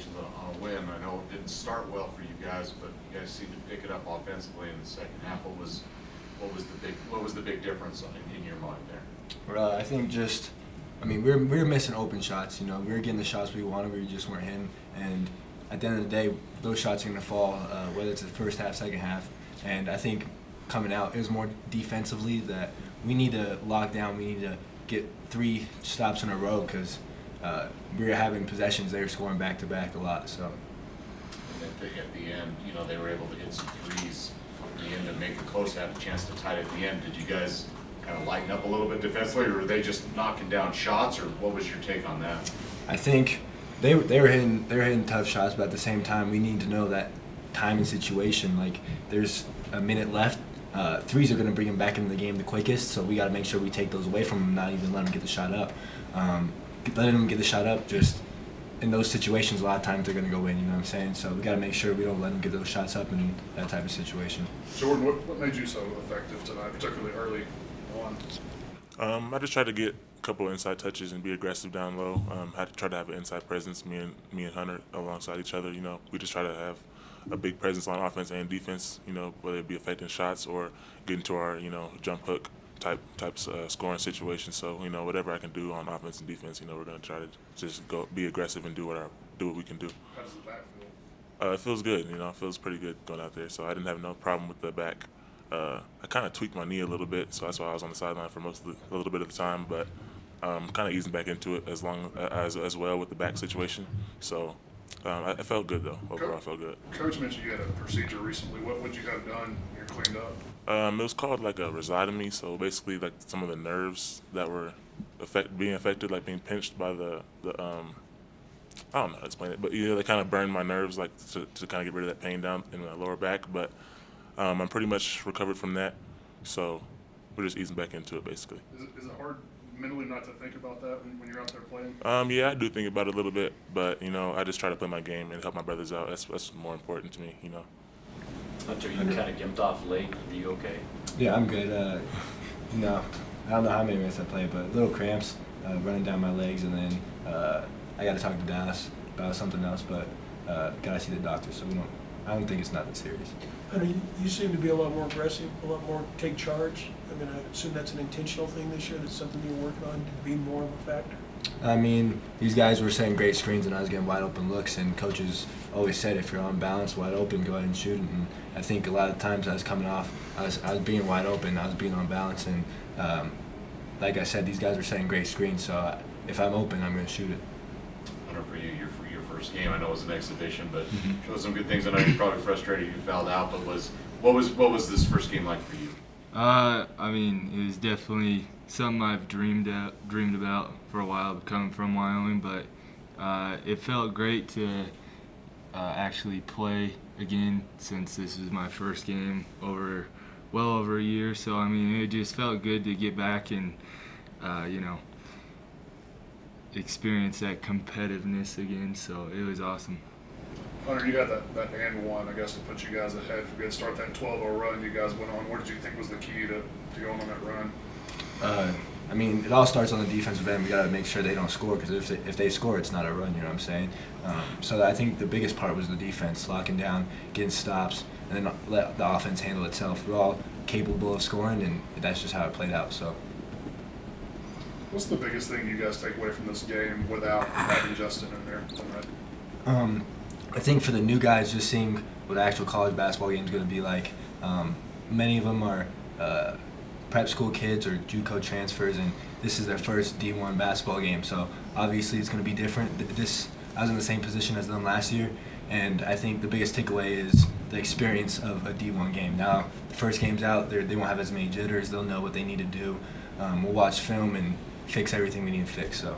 congratulations on a win. I know it didn't start well for you guys, but you guys seemed to pick it up offensively in the second half. What was the big difference in your mind there? Well, I think we were missing open shots. You know, we were getting the shots we wanted, we just weren't hitting. And at the end of the day, those shots are going to fall, whether it's the first half, second half. And I think coming out, it was more defensively that we need to lock down. We need to get 3 stops in a row because we were having possessions. They were scoring back-to-back a lot. So. And at the end, you know, they were able to hit some threes at the end to make it close, had a chance to tie it at the end. Did you guys kind of lighten up a little bit defensively, or were they just knocking down shots, or what was your take on that? I think they were hitting tough shots, but at the same time, we need to know that time and situation. Like, there's a minute left. Threes are going to bring them back into the game the quickest, so we got to make sure we take those away from them, not even let them get the shot up. Letting them get the shot up, just in those situations, a lot of times they're going to go in, you know what I'm saying? So we got to make sure we don't let them get those shots up in that type of situation. Jordan, what made you so effective tonight, particularly early on? I just tried to get a couple of inside touches and be aggressive down low. Had to try to have an inside presence, me and Hunter alongside each other. You know, we just try to have a big presence on offense and defense, you know, whether it be affecting shots or getting to our, you know, jump hook types scoring situations. So, you know, whatever I can do on offense and defense, you know, we're going to try to just go be aggressive and do what we can do. How does the back feel? It feels good, you know, it feels pretty good going out there. So I didn't have no problem with the back. I kind of tweaked my knee a little bit, so that's why I was on the sideline for a little bit of the time, but kind of easing back into it as well with the back situation. So I felt good, though. Overall, I felt good. Coach mentioned you had a procedure recently. What would you have done? You're cleaned up? It was called like a rhizotomy, so basically like some of the nerves that were being affected, like being pinched by the I don't know how to explain it, but you know, they kind of burned my nerves like to kind of get rid of that pain down in my lower back, but I'm pretty much recovered from that, so we're just easing back into it basically. Is it hard mentally not to think about that when you're out there playing? Yeah, I do think about it a little bit, but you know, I just try to play my game and help my brothers out. That's more important to me, you know. Hunter, you kind of gimped off late. Are you okay? Yeah, I'm good. No, I don't know how many minutes I played, but little cramps running down my legs, and then I got to talk to Dallas about something else, but got to see the doctor, so I don't think it's nothing serious. Hunter, you seem to be a lot more aggressive, a lot more take charge. I mean, I assume that's an intentional thing this year. That's something you're working on to be more of a factor. I mean, these guys were setting great screens, and I was getting wide open looks, and coaches always said if you're on balance, wide open, go ahead and shoot. And I think a lot of times I was coming off, I was being wide open, I was being on balance, and like I said, these guys were setting great screens, so if I'm open, I'm going to shoot it. Hunter, for you, your first game, I know it was an exhibition, but showed some good things. I know you're probably frustrated you fouled out, but what was this first game like for you? I mean, it was definitely something I've dreamed about for a while, coming from Wyoming, but it felt great to actually play again since this was my first game well over a year. So I mean, it just felt good to get back and you know, experience that competitiveness again. So it was awesome. Hunter, you had that and one, I guess, to put you guys ahead. If you had to start that 12-0 run you guys went on, what did you think was the key to going on that run? I mean, it all starts on the defensive end. We got to make sure they don't score, because if they score, it's not a run, you know what I'm saying? So I think the biggest part was the defense, locking down, getting stops, and then let the offense handle itself. We're all capable of scoring, and that's just how it played out. So. What's the biggest thing you guys take away from this game without having Justin in there tonight? I think for the new guys, just seeing what the actual college basketball game is going to be like. Many of them are prep school kids or JUCO transfers, and this is their first D1 basketball game. So obviously it's going to be different. I was in the same position as them last year, and I think the biggest takeaway is the experience of a D1 game. Now the first game's out, they won't have as many jitters. They'll know what they need to do. We'll watch film and fix everything we need to fix. So.